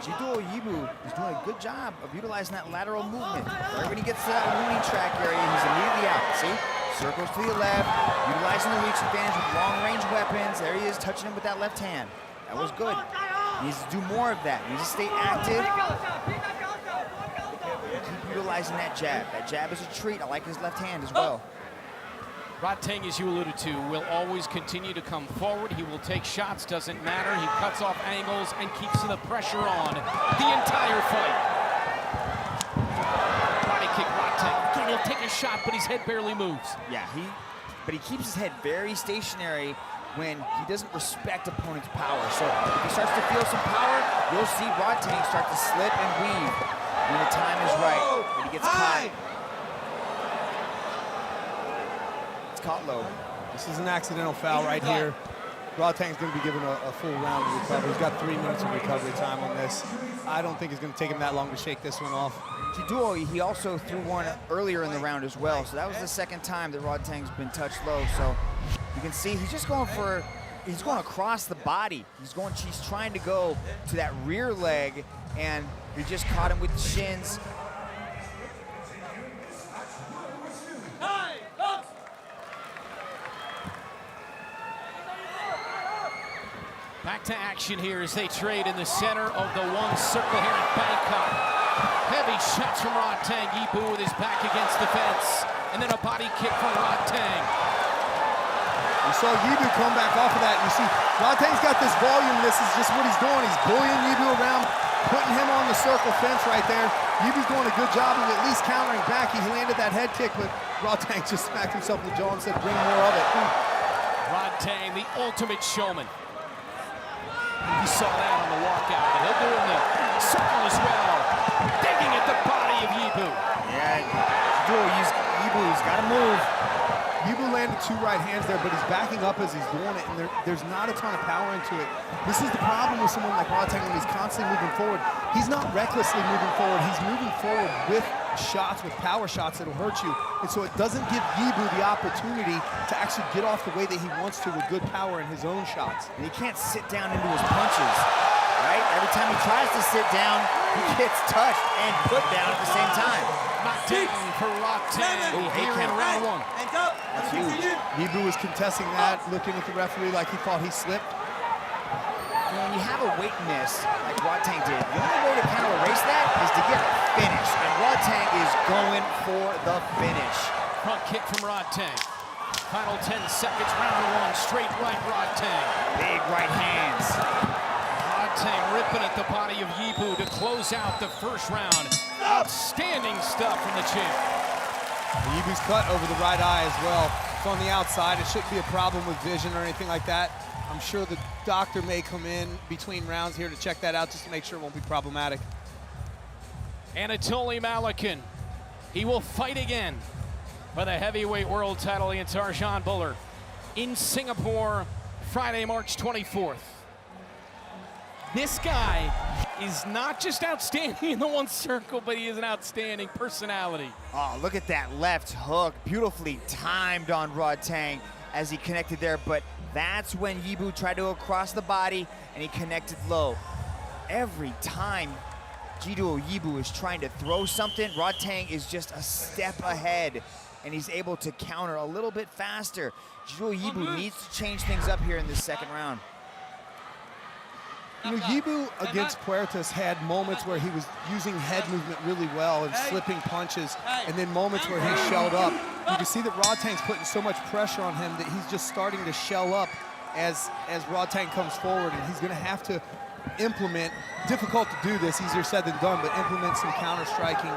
Jiduo is doing a good job of utilizing that lateral movement. Right when he gets to that winning track area, he's immediately out. See? Circles to the left, utilizing the reach advantage with long-range weapons. There he is, touching him with that left hand. That was good. He needs to do more of that. He needs to stay active. Keep utilizing that jab. That jab is a treat. I like his left hand as well. Rodtan, as you alluded to, will always continue to come forward. He will take shots, doesn't matter. He cuts off angles and keeps the pressure on the entire fight. Body kick Rodtan. Again, he'll take a shot, but his head barely moves. Yeah, but he keeps his head very stationary when he doesn't respect opponent's power. So if he starts to feel some power, you'll see Rodtan start to slip and weave when the time is right, when he gets caught. Caught low. This is an accidental foul right here. Rodtan's going to be given a full round to recover. He's got 3 minutes of recovery time on this. I don't think it's going to take him that long to shake this one off. Jiduo, he also threw one earlier in the round as well, so that was the second time that Rodtan's been touched low. So you can see he's just going for, he's going across the body. He's trying to go to that rear leg, and he just caught him with the shins. Back to action here as they trade in the center of the one circle here in Bangkok. Heavy shots from Rodtan. Jiduo with his back against the fence. And then a body kick from Rodtan. You saw Jiduo come back off of that. You see, Rodtan's got this volume. This is just what he's doing. He's bullying Jiduo around, putting him on the circle fence right there. Jiduo's doing a good job of at least countering back. He landed that head kick, but Rodtan just smacked himself in the jaw and said, bring more of it. Rodtan, the ultimate showman. You saw that on the walkout, but he'll do it in the circle as well. Digging at the body of Jiduo. Yeah, Jiduo's got to move. Jiduo landed 2 right hands there, but he's backing up as he's doing it, and there's not a ton of power into it. This is the problem with someone like Rodtan when he's constantly moving forward. He's not recklessly moving forward. He's moving forward with shots, with power shots that'll hurt you. And so it doesn't give Jiduo the opportunity to actually get off the way that he wants to with good power in his own shots. And he can't sit down into his punches, right? Every time he tries to sit down, he gets touched and put down at the same time. Knockdown for Rodtan here in round 1. That's huge. Jiduo was contesting that, looking at the referee like he thought he slipped. When you have a weight miss like Rodtan did, the only way to kind of erase that is to get a finish, and Rodtan is going for the finish. Front kick from Rodtan. Final 10 seconds, round 1, straight right Rodtan. Big right hands. Rodtan ripping at the body of Jiduo to close out the first round. Outstanding stuff from the champ. Jiduo's cut over the right eye as well. It's on the outside. It shouldn't be a problem with vision or anything like that. I'm sure the doctor may come in between rounds here to check that out just to make sure it won't be problematic. Anatoly Malikin, he will fight again for the heavyweight world title against Arjan Bhullar in Singapore, Friday, March 24th. This guy is not just outstanding in the one circle, but he is an outstanding personality. Oh, look at that left hook. Beautifully timed on Rodtan as he connected there, but that's when Jiduo tried to go across the body and he connected low. Every time Jiduo is trying to throw something, Rodtan is just a step ahead and he's able to counter a little bit faster. Jiduo needs to change things up here in this second round. You know, Jiduo against Puertas had moments where he was using head movement really well and slipping punches, and then moments where he shelled up. You can see that Rodtan's putting so much pressure on him that he's just starting to shell up as Rodtan comes forward, and he's gonna have to implement, difficult to do this, easier said than done, but implement some counter-striking.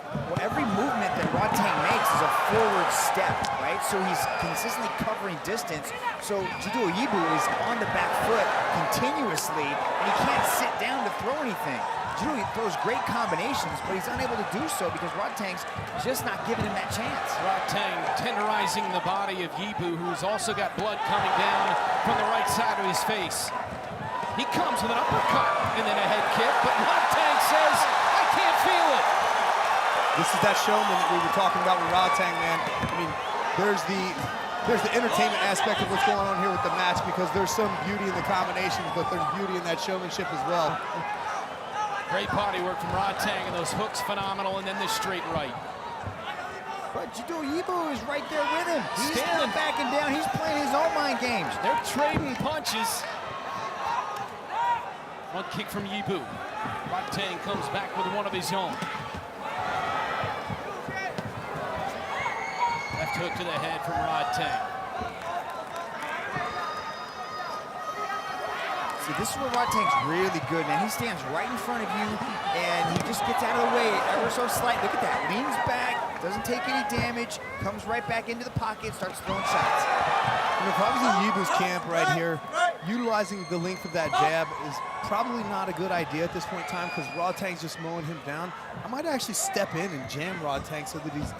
Well, every movement that Rodtan makes is a forward step, right? So he's consistently covering distance. So Jiduo is on the back foot continuously, and he can't sit down to throw anything. Jiduo throws great combinations, but he's unable to do so because Rodtan's just not giving him that chance. Rodtan tenderizing the body of Jiduo, who's also got blood coming down from the right side of his face. He comes with an uppercut and then a head kick, but Rodtan says, I can't feel it. This is that showman that we were talking about with Rodtan, man. I mean, there's the entertainment aspect of what's going on here with the match because there's some beauty in the combinations, but there's beauty in that showmanship as well. Great body work from Rodtan, and those hooks phenomenal, and then this straight right. But Jiduo Yibu is right there with him. He's Standing. not backing down. He's playing his own mind games. They're trading punches. One kick from Yibu. Rodtan comes back with one of his own. Left hook to the head from Rodtan. See, this is where Rodtan's really good, man. He stands right in front of you, and he just gets out of the way ever so slight. Look at that. Leans back, doesn't take any damage, comes right back into the pocket, starts throwing shots. You know, probably in Yibu's camp right here, utilizing the length of that jab is probably not a good idea at this point in time because Rodtan's just mowing him down. I might actually step in and jam Rodtan so that he's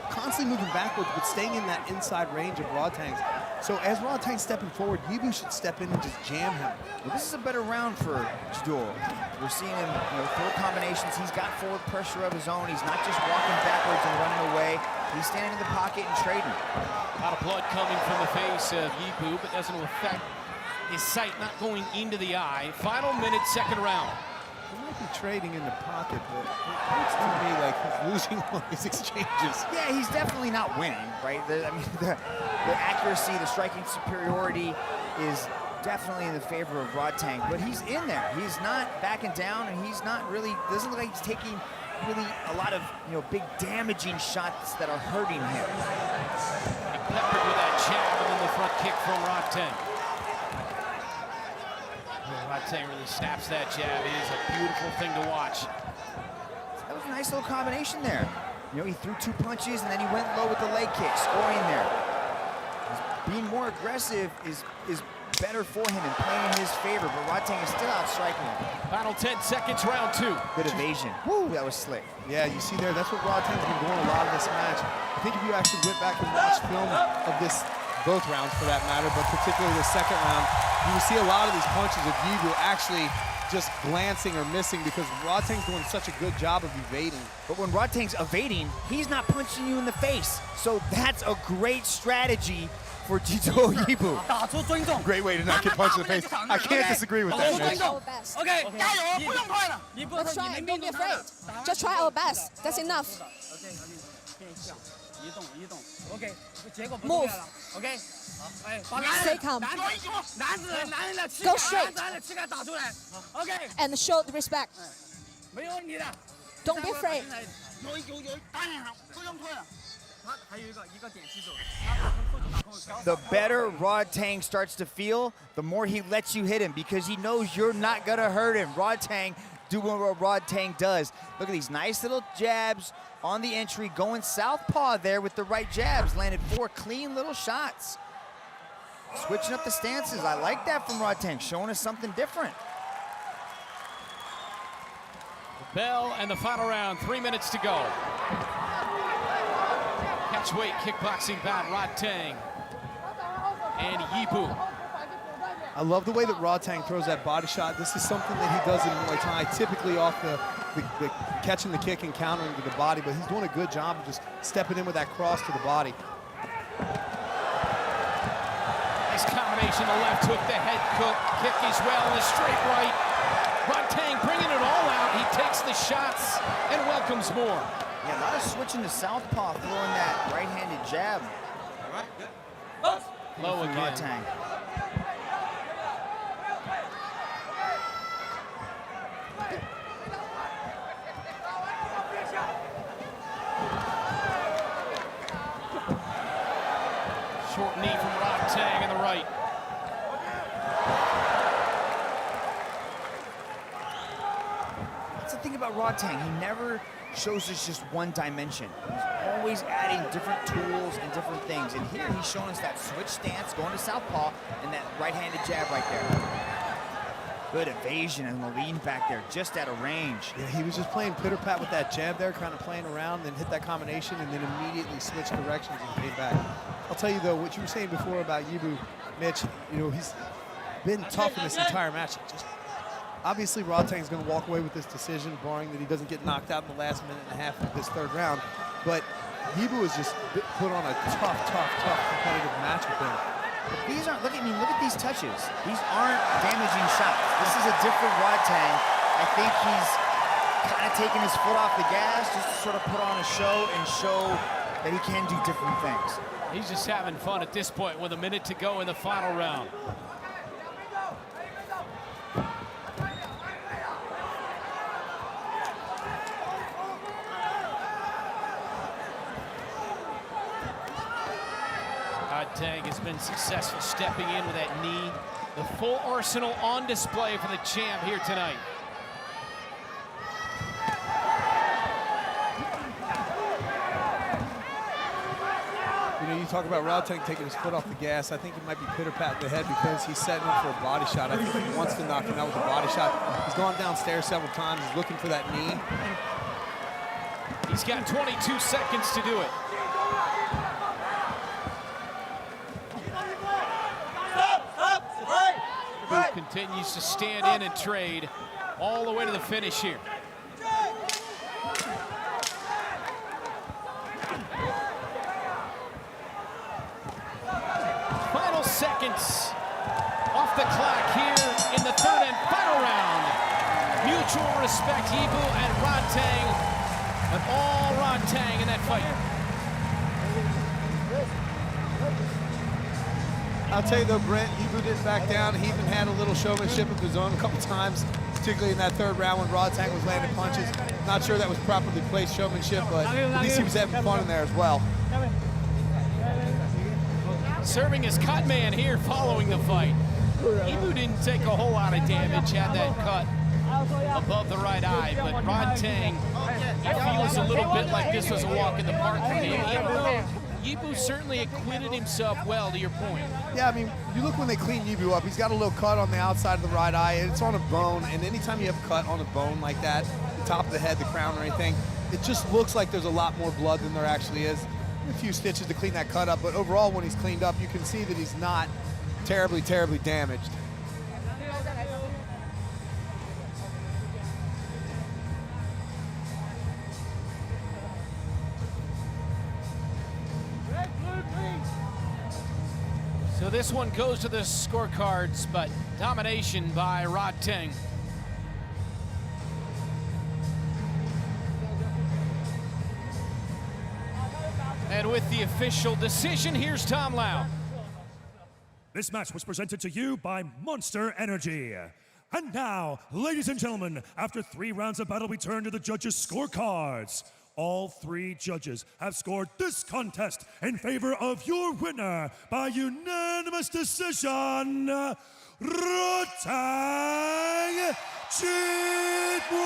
constantly moving backwards but staying in that inside range of Rodtan's. So as Rodtan's stepping forward, Yibu should step in and just jam him. Well, this is a better round for Jiduo. We're seeing him, throw combinations. He's got forward pressure of his own. He's not just walking backwards and running away. He's standing in the pocket and trading. A lot of blood coming from the face of Yibu, but doesn't affect his sight not going into the eye. Final minute, second round. He might be trading in the pocket, but it looks to me like he's losing all these exchanges. Yeah, he's definitely not winning, right? The accuracy, the striking superiority is definitely in the favor of Rodtan, but he's in there. He's not backing down, and he's not really, doesn't look like he's taking really a lot of, big damaging shots that are hurting him. He peppered with that jab and then the front kick from Rodtan. Rodtan really snaps that jab. It is a beautiful thing to watch. That was a nice little combination there. He threw 2 punches and then he went low with the leg kick, scoring there. Being more aggressive is better for him and playing in his favor, but Rodtan is still out striking him. Final 10 seconds, round 2. Good evasion. Woo, that was slick. Yeah, you see there, that's what Rodtan's been doing a lot of this match. I think if you actually went back and watched film of this, both rounds for that matter, but particularly the second round, you will see a lot of these punches of Jiduo actually just glancing or missing because Rodtan's doing such a good job of evading. But when Rodtan's evading, he's not punching you in the face. So that's a great strategy for Jiduo Yibu. Great way to not get punched in the face. I can't disagree with that, man. Our best. Let's try it. Don't be afraid. Just try our best. That's enough. Move. Stay calm. Go straight. And show the respect. Don't be afraid. The better Rodtan starts to feel, the more he lets you hit him because he knows you're not gonna hurt him. Rodtan doing what Rodtan does. Look at these nice little jabs on the entry, going southpaw there with the right jabs. Landed 4 clean little shots. Switching up the stances. I like that from Rodtan, showing us something different. The bell and the final round, 3 minutes to go. Catchweight kickboxing bout, Rodtan and Yibu. I love the way that Rodtan throws that body shot. This is something that he does in Muay Thai, typically off the catching the kick and countering to the body, but he's doing a good job of just stepping in with that cross to the body. Nice combination, the left hook, the head kick as well, and the straight right. Rodtan bringing it all out. He takes the shots and welcomes more. Yeah, a lot of switching to southpaw, throwing that right-handed jab. Low again. Rodtan. Short knee from Rodtan in the right. That's the thing about Rodtan. He never shows us just one dimension. He's always adding different tools and different things. And here he's showing us that switch stance, going to southpaw, and that right-handed jab right there. Good evasion and the lean back there, just out of range. Yeah, he was just playing pitter-pat with that jab there, kind of playing around, then hit that combination, and then immediately switched directions and came back. I'll tell you, though, what you were saying before about Yibu, Mitch, he's been tough in this entire match. Obviously, Rodtan's going to walk away with this decision, barring that he doesn't get knocked out in the last minute and a half of this third round. But Jiduo has just put on a tough competitive match with him. But these aren't, look at these touches. These aren't damaging shots. This is a different Rodtan, I think he's kind of taking his foot off the gas just to sort of put on a show and show that he can do different things. He's just having fun at this point with a minute to go in the final round. Rodtan has been successful stepping in with that knee. The full arsenal on display for the champ here tonight. You know, you talk about Rodtan taking his foot off the gas. I think he might be pitter-patting the head because he's setting up for a body shot. I think he wants to knock him out with a body shot. He's gone downstairs several times. He's looking for that knee. He's got 22 seconds to do it. Who continues to stand in and trade all the way to the finish here. Final seconds off the clock here in the third and final round. Mutual respect, Jiduo and Rodtan, but all Rodtan in that fight. I'll tell you though, Brent, Jiduo didn't back down. He even had a little showmanship of his own a couple times, particularly in that third round when Rodtan was landing punches. Not sure that was properly placed showmanship, but at least he was having fun in there as well. Serving as cut man here following the fight. Jiduo didn't take a whole lot of damage, had that cut above the right eye, but Rodtan, it feels a little bit like this was a walk in the park for him. Jiduo certainly acquitted himself well, to your point. Yeah, I mean, you look when they clean Jiduo up, he's got a little cut on the outside of the right eye, and it's on a bone, and anytime you have a cut on a bone like that, the top of the head, the crown or anything, it just looks like there's a lot more blood than there actually is. A few stitches to clean that cut up, but overall, when he's cleaned up, you can see that he's not terribly, terribly damaged. So this one goes to the scorecards, but domination by Rodtan. And with the official decision, here's Tom Lau. This match was presented to you by Monster Energy. And now, ladies and gentlemen, after 3 rounds of battle, we turn to the judges' scorecards. All 3 judges have scored this contest in favor of your winner by unanimous decision, Rodtan Jiduo.